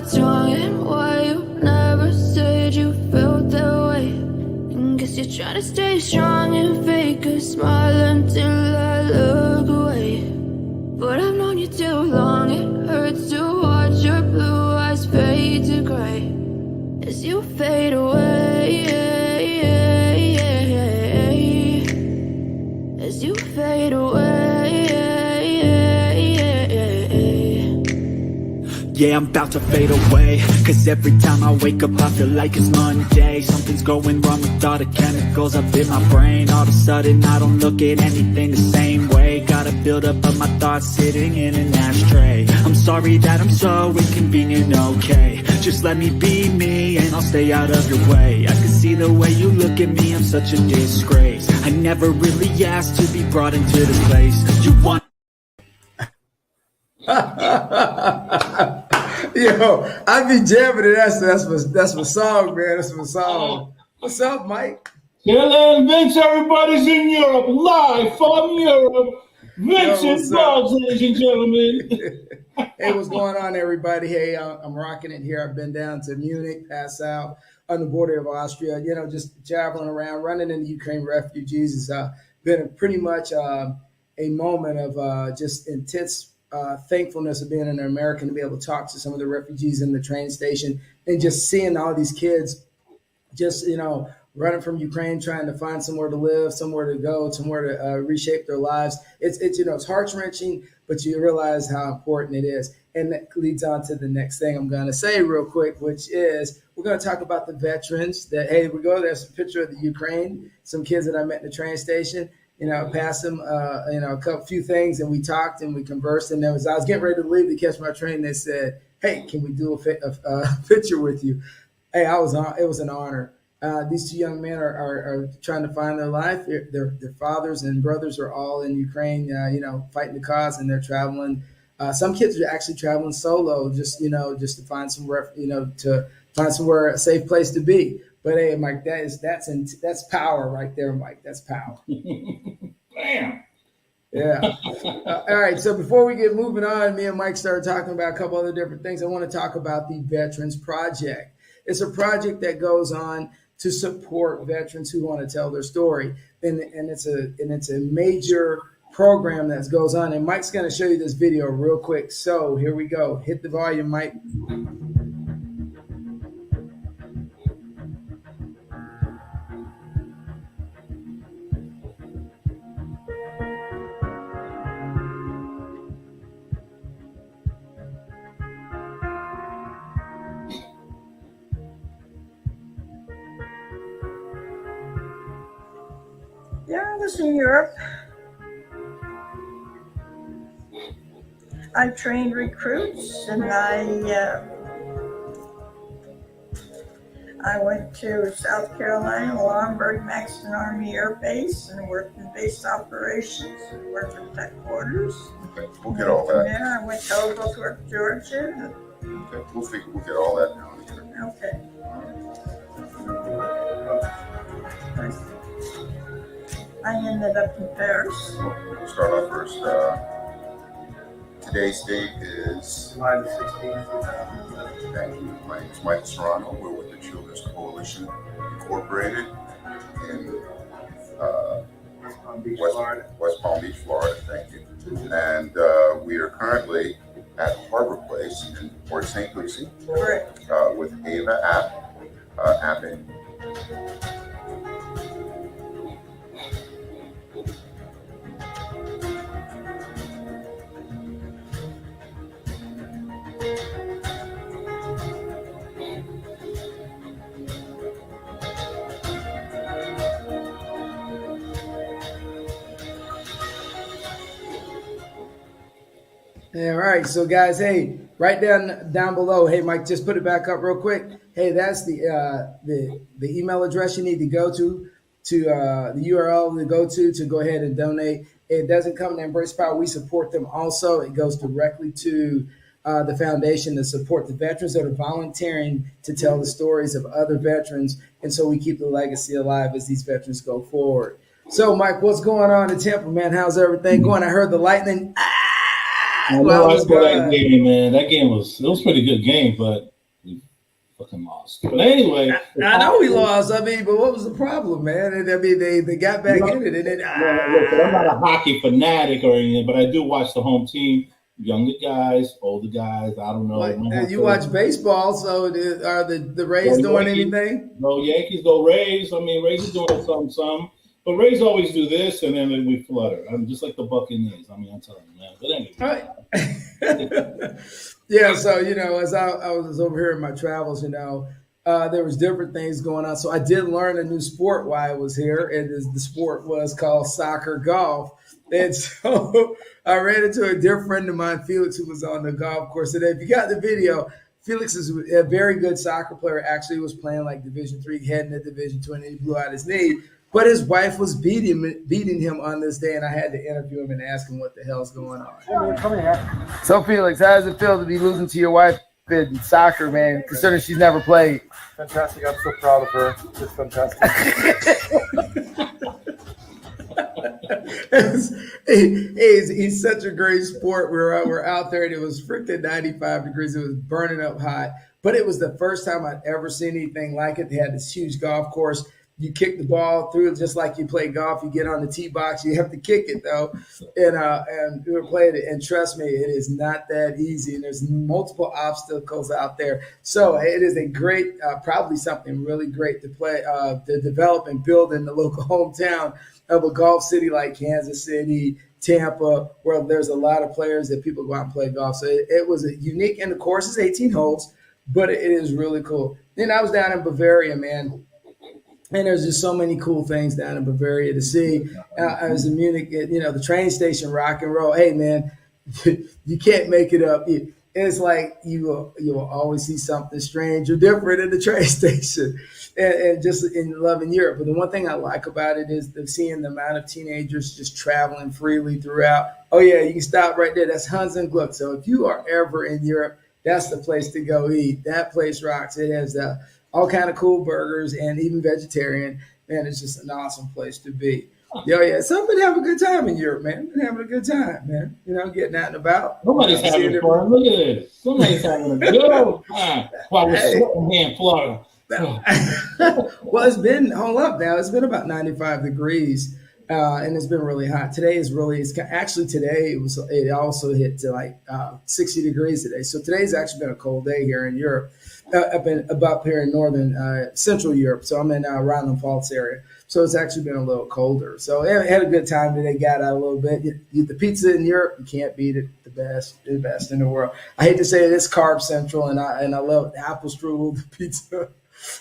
what's wrong and why you never said you felt that way. And guess you're trying to stay strong and fake a smile until I look away. But I've known you too long, it hurts to watch your blue eyes fade to gray as you fade away, as you fade away. Yeah, I'm about to fade away, cause every time I wake up I feel like it's Monday. Something's going wrong with all the chemicals up in my brain. All of a sudden I don't look at anything the same way. Got a buildup of my thoughts sitting in an ashtray. I'm sorry that I'm so inconvenient, okay. Just let me be me and I'll stay out of your way. I can see the way you look at me, I'm such a disgrace. I never really asked to be brought into this place. You want Yo, I be jamming it. That's my song, man. That's my song. What's up, Mike? Hello, Vince. Everybody's in Europe, live from Europe. Vincent Boggs, ladies and gentlemen. Hey, what's going on, everybody? Hey, I'm rocking it here. I've been down to Munich, Passau, on the border of Austria. You know, just traveling around, running into Ukraine refugees. It's been pretty much a moment of just intense thankfulness of being an American to be able to talk to some of the refugees in the train station and just seeing all these kids just, you know, running from Ukraine, trying to find somewhere to live, somewhere to go, somewhere to reshape their lives. It's you know, it's heart-wrenching, but you realize how important it is. And that leads on to the next thing I'm going to say real quick, which is we're going to talk about the veterans that, hey, we go, there's a picture of the Ukraine, some kids that I met in the train station. You know, passed them, you know, few things, and we talked and we conversed. And I was getting ready to leave to catch my train. They said, "Hey, can we do a picture with you?" Hey, it was an honor. These two young men are trying to find their life. Their fathers and brothers are all in Ukraine, you know, fighting the cause, and they're traveling. Some kids are actually traveling solo, just to find to find somewhere a safe place to be. But hey, Mike, that's power right there, Mike. That's power. Bam. Yeah. All right. So before we get moving on, me and Mike started talking about a couple other different things. I want to talk about the Veterans Project. It's a project that goes on to support veterans who want to tell their story, and it's a major program that goes on. And Mike's going to show you this video real quick. So here we go. Hit the volume, Mike. Yeah, I was in Europe. I trained recruits, and I went to South Carolina, Laurinburg Maxton Army Air Base, and worked in base operations and worked in tech quarters. Okay, we'll get all that. Yeah, I went to Oglethorpe, Georgia. Okay, we'll get all that down here. Okay. I ended up in Paris. We'll start off first. Today's date is July the 16th. Thank you. My name is Michael Serrano. We're with the Children's Coalition Incorporated in West Palm Beach, Florida. West Palm Beach, Florida. Thank you. And we are currently at Harbor Place in Port St. Lucie Correct. with Ava Appin. All right, so guys, hey, right down below. Hey, Mike, just put it back up real quick. Hey, that's the email address you need to go to the URL to go ahead and donate. It doesn't come to Embrace Power. We support them also. It goes directly to the foundation to support the veterans that are volunteering to tell the stories of other veterans, and so we keep the legacy alive as these veterans go forward. So, Mike, what's going on in Tampa, man? How's everything going? I heard the Lightning. I know I saw that game, man. That game was a pretty good game, but fucking lost. But anyway, I know we lost. I mean, but what was the problem, man? I mean, they got back in it, and then look, I'm not a hockey fanatic or anything, but I do watch the home team. Younger guys, older guys. I don't know. Like, you watch baseball, so are the Rays doing anything? No, Yankees, go Rays. I mean, Rays are doing something. But Rays always do this, and then we flutter. I'm just like the Buccaneers. I mean, I'm telling you, man. But anyway. Right. Yeah, so, as I was over here in my travels, there was different things going on. So I did learn a new sport while I was here, and the sport was called soccer golf. And so I ran into a dear friend of mine, Felix, who was on the golf course today. If you got the video, Felix is a very good soccer player. Actually, was playing like Division III, heading to Division II, and he blew out his knee. But his wife was beating him on this day, and I had to interview him and ask him what the hell's going on. Come here. So, Felix, how does it feel to be losing to your wife in soccer, man, considering she's never played? Fantastic. I'm so proud of her. It's fantastic. He's such a great sport. We're out there, and it was freaking 95 degrees. It was burning up hot. But it was the first time I'd ever seen anything like it. They had this huge golf course. You kick the ball through it just like you play golf. You get on the tee box. You have to kick it, though. And we were playing it. And trust me, it is not that easy. And there's multiple obstacles out there. So it is a great, probably something really great to play, to develop and build in the local hometown of a golf city like Kansas City, Tampa, where there's a lot of players that people go out and play golf. So it was a unique, and the course is 18 holes, but it is really cool. Then I was down in Bavaria, man. And there's just so many cool things down in Bavaria to see. I was in Munich, the train station, rock and roll. Hey, man, you can't make it up. It's like you will always see something strange or different in the train station, and just in loving Europe. But the one thing I like about it is seeing the amount of teenagers just traveling freely throughout. Oh, yeah, you can stop right there. That's Hans and Gluck. So if you are ever in Europe, that's the place to go eat. That place rocks. It has all kind of cool burgers and even vegetarian. Man, it's just an awesome place to be. Yeah. So I've been having a good time in Europe, man. Been having a good time, man. Getting out and about. Nobody's having fun. Look at this. Somebody's having a good time while we're sitting here in Florida. Well, hold up now. It's been about 95 degrees, and it's been really hot. Today it also hit to like 60 degrees today. So today's actually been a cold day here in Europe. Up here in northern Central Europe. So I'm in Rheinland-Pfalz area. So it's actually been a little colder. So I had a good time today, got out a little bit. The pizza in Europe, you can't beat it. The best in the world. I hate to say it, it's carb central, and I love the apple strudel, the pizza.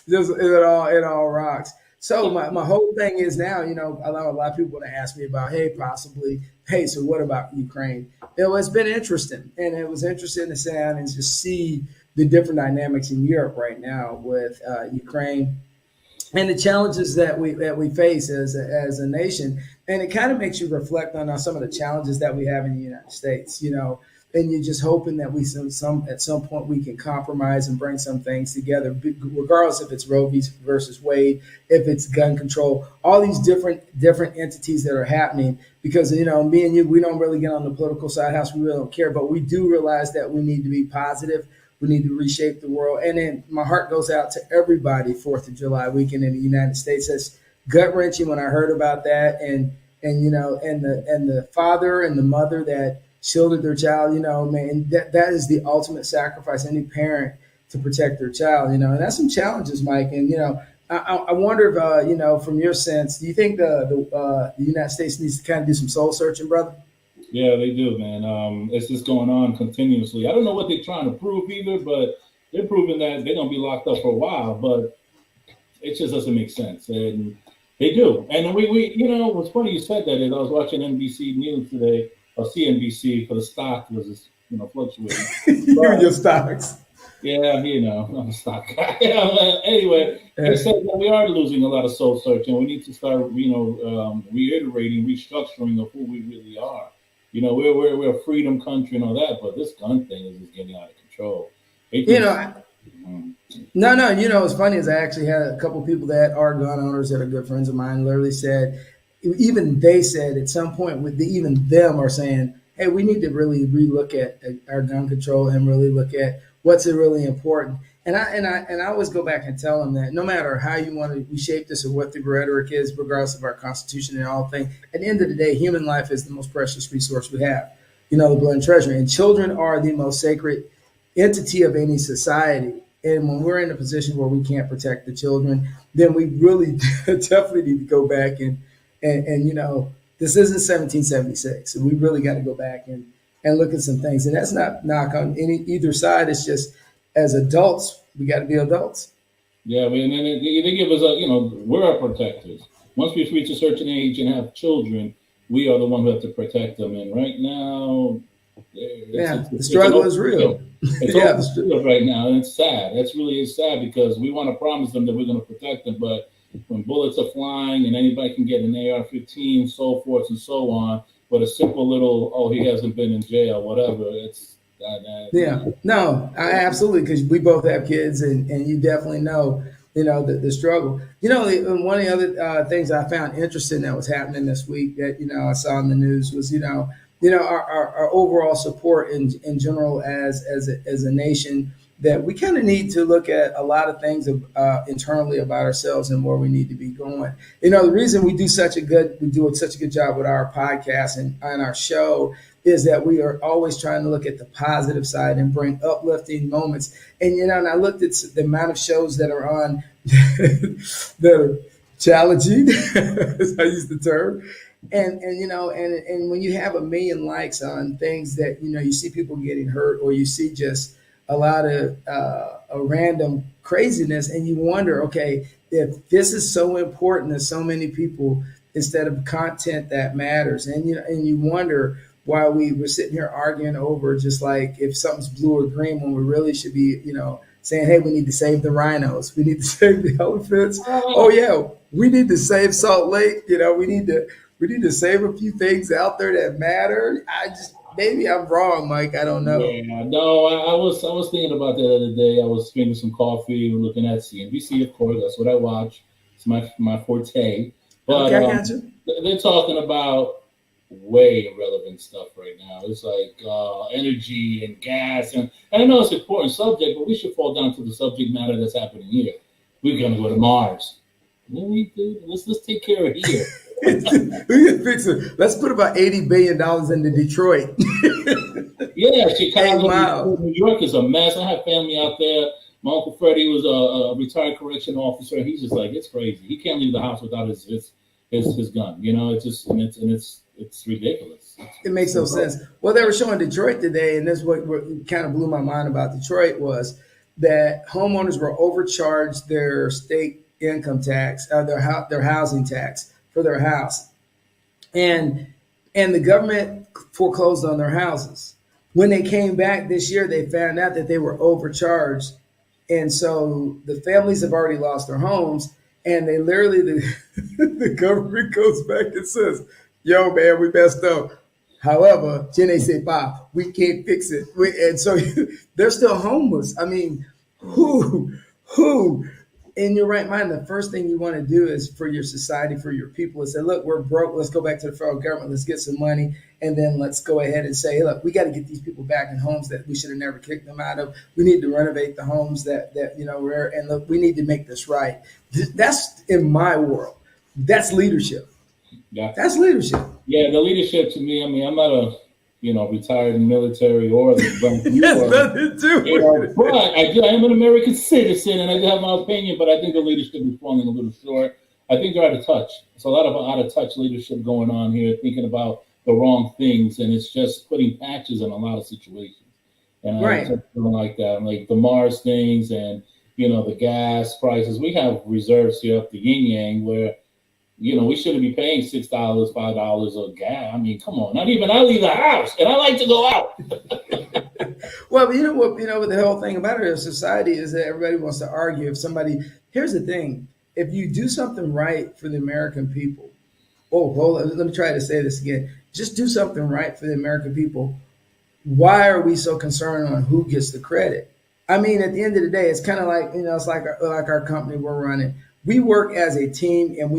Just it all rocks. So my whole thing is now, I allow a lot of people to ask me about, so what about Ukraine? It's been interesting, and it was interesting to sit down and just see the different dynamics in Europe right now with Ukraine and the challenges that we face as a nation. And it kind of makes you reflect on some of the challenges that we have in the United States, and you're just hoping that at some point we can compromise and bring some things together, regardless if it's Roe versus Wade, if it's gun control, all these different entities that are happening. Because, me and you, we don't really get on the political side house. We really don't care, but we do realize that we need to be positive. We need to reshape the world. And then my heart goes out to everybody 4th of July weekend in the United States. That's gut-wrenching when I heard about that. And the father and the mother that shielded their child, man, that is the ultimate sacrifice, any parent, to protect their child, and that's some challenges, Mike. And, I wonder if, from your sense, do you think the United States needs to kind of do some soul searching, brother? Yeah, they do, man. It's just going on continuously. I don't know what they're trying to prove either, but they're proving that they're going to be locked up for a while, but it just doesn't make sense. And they do. And we what's funny you said that is I was watching NBC News today, or CNBC, because the stock was, fluctuating. You and your stocks. Yeah, I'm a stock guy. Anyway, they said that we are losing a lot of soul searching. We need to start, reiterating, restructuring of who we really are. We're a freedom country and all that, but this gun thing is just getting out of control. No. What's funny is I actually had a couple of people that are gun owners that are good friends of mine literally said, even they said at some point, even them are saying, hey, we need to really relook at our gun control and really look at what's really important. And I always go back and tell them that no matter how you want to reshape this or what the rhetoric is, regardless of our constitution and all things, at the end of the day, human life is the most precious resource we have. The blood and treasure. And children are the most sacred entity of any society. And when we're in a position where we can't protect the children, then we really definitely need to go back and this isn't 1776. So we really got to go back and look at some things. And that's not knock on either side. It's just as adults, we got to be adults. Yeah, I mean, and they give us we're our protectors. Once we reach a certain age and have children, we are the one who have to protect them. And right now, the struggle is real. It's all right now, and it's sad. That's really is sad because we want to promise them that we're going to protect them, but when bullets are flying and anybody can get an AR-15, so forth and so on, but a simple little, he hasn't been in jail, whatever, it's No, I absolutely, because we both have kids, and you definitely know, the struggle. One of the other things I found interesting that was happening this week that I saw in the news was our overall support in general as a nation, that we kind of need to look at a lot of things internally about ourselves and where we need to be going. The reason we do such a good job with our podcast and our show is that we are always trying to look at the positive side and bring uplifting moments. And I looked at the amount of shows that are on that are challenging, as I use the term. And when you have 1 million likes on things that you see people getting hurt, or you see just a lot of a random craziness, and you wonder, okay, if this is so important to so many people, instead of content that matters, and you wonder why we were sitting here arguing over just like if something's blue or green, when we really should be saying, hey, we need to save the rhinos, we need to save the elephants. Oh yeah, we need to save Salt Lake. We need to save a few things out there that matter. Maybe I'm wrong, Mike. I don't know. Yeah, no, I was thinking about that the other day. I was drinking some coffee and looking at CNBC, of course. That's what I watch. It's my forte. But okay, I got you. They're talking about way irrelevant stuff right now. It's like energy and gas. And I know it's an important subject, but we should fall down to the subject matter that's happening here. We're going to go to Mars. Really, dude? Let's take care of here. We can fix it. Let's put about $80 billion into Detroit. Yeah, Chicago, wow. New York is a mess. I have family out there. My Uncle Freddie was a retired correction officer. He's just like, it's crazy. He can't leave the house without his gun. It's just it's ridiculous. It makes no sense. Well, they were showing Detroit today, and this is what kind of blew my mind about Detroit was that homeowners were overcharged their state income tax, their housing tax for their house, and the government foreclosed on their houses. When they came back this year, they found out that they were overcharged, and so the families have already lost their homes, and they literally the government goes back and says, "Yo, man, we messed up. However, je ne sais pas, we can't fix it," and so they're still homeless. I mean, who? In your right mind, the first thing you want to do is for your society, for your people, is say, look, we're broke. Let's go back to the federal government. Let's get some money. And then let's go ahead and say, look, we got to get these people back in homes that we should have never kicked them out of. We need to renovate the homes that and look, we need to make this right. That's in my world. That's leadership. Yeah. That's leadership. Yeah, the leadership to me, I mean, I'm not a retired military or the Yes, nothing to do with it. But I am an American citizen, and I do have my opinion, but I think the leadership is falling a little short. I think they're out of touch. It's a lot of out-of-touch leadership going on here, thinking about the wrong things, and it's just putting patches in a lot of situations. And right. I feeling like that, like the Mars things and, the gas prices. We have reserves here up the yin-yang where, we shouldn't be paying $6, $5 of gas. I mean, come on. Not even I leave the house, and I like to go out. Well, you know what? The whole thing about it in society is that everybody wants to argue. Here's the thing: if you do something right for the American people, hold on, let me try to say this again. Just do something right for the American people. Why are we so concerned on who gets the credit? I mean, at the end of the day, it's kind of like it's like our company we're running. We work as a team, and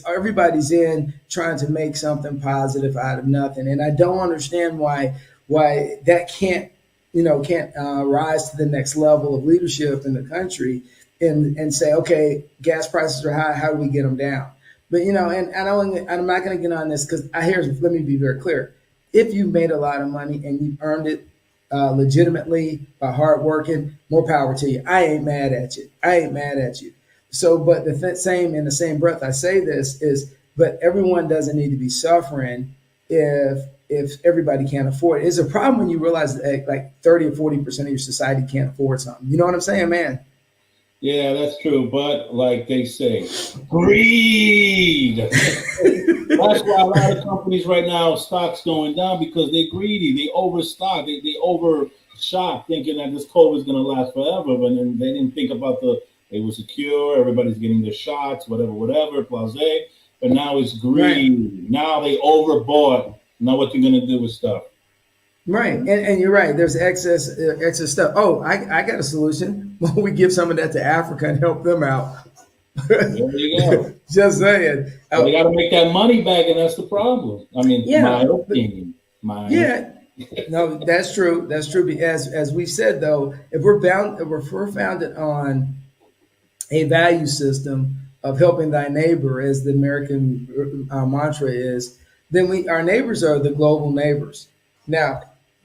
everybody's in trying to make something positive out of nothing. And I don't understand why that can't can't rise to the next level of leadership in the country and say, okay, gas prices are high. How do we get them down? But and I'm not going to get on this because let me be very clear. If you made a lot of money and you earned it legitimately by hard working, more power to you. I ain't mad at you. I ain't mad at you. So, but in the same breath, I say this is, but everyone doesn't need to be suffering if everybody can't afford it. It's a problem when you realize that like 30 or 40% of your society can't afford something. You know what I'm saying, man? Yeah, that's true. But like they say, greed. That's why a lot of companies right now, stocks going down because they're greedy. They overstock. They overshot thinking that this COVID is going to last forever. But then they didn't think about they were secure. Everybody's getting their shots, whatever, blase. But now it's greed. Right. Now they overbought. Now what you're going to do with stuff. Right. And you're right. There's excess stuff. Oh, I got a solution. Why don't we give some of that to Africa and help them out? There you go. Just saying. They got to make that money back, and that's the problem. I mean, my opinion. No, that's true. That's true. As we said, though, if we're founded on a value system of helping thy neighbor, as the American mantra is, then our neighbors are the global neighbors. Now,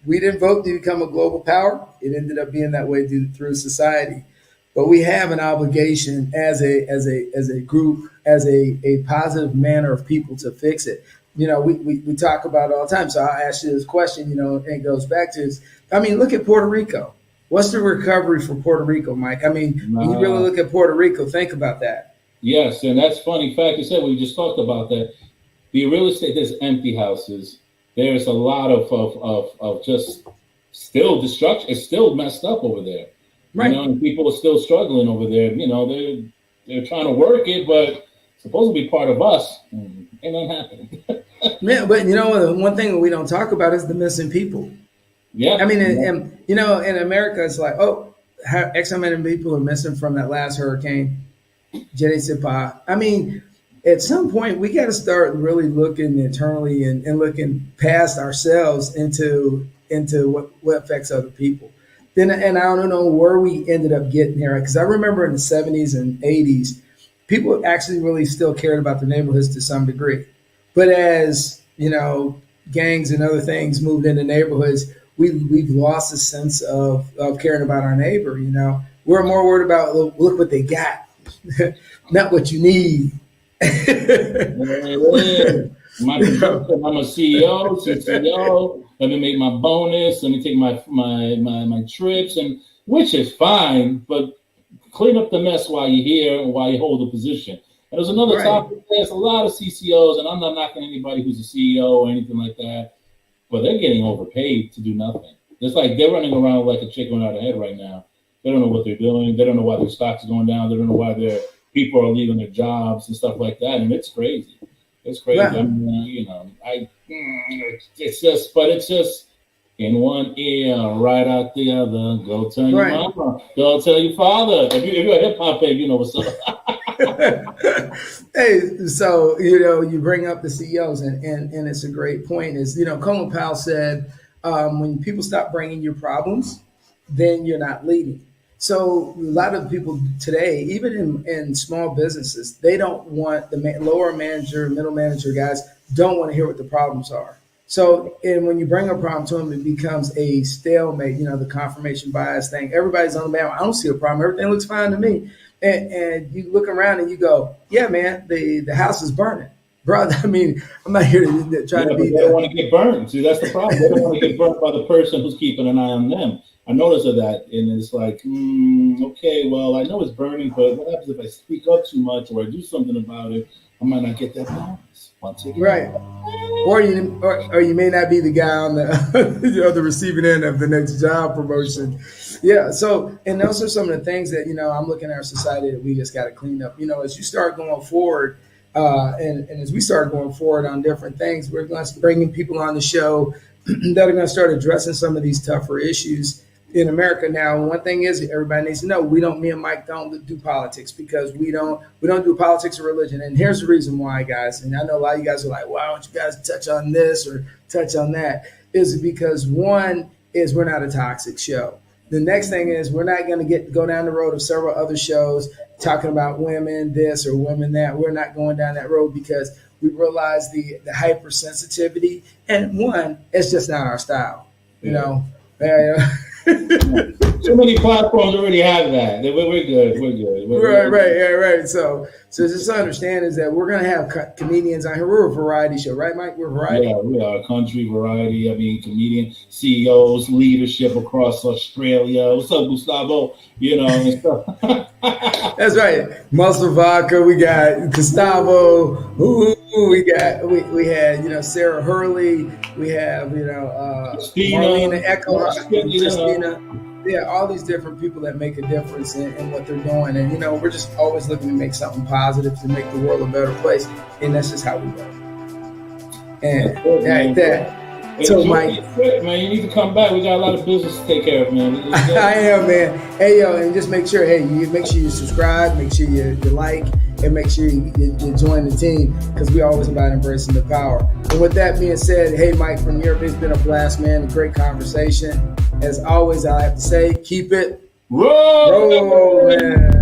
we didn't vote to become a global power. It ended up being that way through society. But we have an obligation as a group, as a positive manner of people to fix it. We talk about it all the time. So I'll ask you this question, and it goes back to look at Puerto Rico. What's the recovery for Puerto Rico, Mike? When you really look at Puerto Rico, think about that. Yes, and that's funny fact you said. We just talked about that. The real estate, there's empty houses. There's a lot of just still destruction. It's still messed up over there. Right. And people are still struggling over there. They're trying to work it, but it's supposed to be part of us. Ain't nothing happening. Yeah, but one thing that we don't talk about is the missing people. Yeah. And in America, it's like, X amount of people are missing from that last hurricane. Je ne sais pas. At some point, we got to start really looking internally and looking past ourselves into what affects other people. And I don't know where we ended up getting here, because I remember in the 70s and 80s, people actually really still cared about their neighborhoods to some degree. But as, gangs and other things moved into neighborhoods, we've lost a sense of caring about our neighbor. We're more worried about, look what they got, not what you need. I'm a CEO. Let me make my bonus. Let me take my trips, and which is fine, but clean up the mess while you're here and while you hold the position. And there's another topic. There's a lot of CCOs, and I'm not knocking anybody who's a CEO or anything like that, but they're getting overpaid to do nothing. It's like they're running around like a chicken without a head right now. They don't know what they're doing. They don't know why their stock's going down. They don't know why their people are leaving their jobs and stuff like that. And it's crazy. It's crazy. Yeah. It's just in one ear, right out the other. Go tell your mama. Go tell your father. If you're a hip hop head, you know what's up. Hey, so you bring up the CEOs, and it's a great point. Is Colin Powell said, when people stop bringing you problems, then you're not leading. So a lot of people today, even in small businesses, they don't want the lower manager, middle manager guys don't want to hear what the problems are. So, and when you bring a problem to them, it becomes a stalemate, the confirmation bias thing. Everybody's on the man. I don't see a problem. Everything looks fine to me. And you look around and you go, yeah, man, the house is burning. Brother, I'm not here to try to be. They don't want to get burned. See, that's the problem. They don't want to get burned by the person who's keeping an eye on them. I noticed that, and it's like, okay, well, I know it's burning, but what happens if I speak up too much or I do something about it? I might not get that bonus once again. Right. Or you may not be the guy on the receiving end of the next job promotion. Yeah. So, and those are some of the things that, I'm looking at our society that we just got to clean up. As you start going forward, and as we start going forward on different things, we're going to bring people on the show that are going to start addressing some of these tougher issues in America. Now, one thing is everybody needs to know, me and Mike don't do politics, because we don't do politics or religion. And here's the reason why, guys. And I know a lot of you guys are like, why don't you guys touch on this or touch on that? Is because one, is we're not a toxic show. The next thing is we're not going to go down the road of several other shows talking about women this or women that. We're not going down that road because we realize the hypersensitivity. And one, it's just not our style. You know, so many platforms already have that. We're good. Right. So just understand is that we're going to have comedians on here. We're a variety show, right, Mike? We're variety. Yeah, we are country variety. I mean, comedian, CEOs, leadership across Australia. What's up, Gustavo? You know, and stuff. That's right. Muscle Vodka. We got Gustavo. We had Sarah Hurley. We have Christina, Marlena Echo, Christina. Yeah, all these different people that make a difference in what they're doing, and we're just always looking to make something positive to make the world a better place, and that's just how we go. And that. So, Mike, man, you need to come back. We got a lot of business to take care of, man. I am, man. Hey, yo, and just make sure, make sure you subscribe, make sure you like, and make sure you join the team because we're always about embracing the power. And with that being said, hey, Mike from Europe, it's been a blast, man. A great conversation. As always, I have to say, keep it rolling.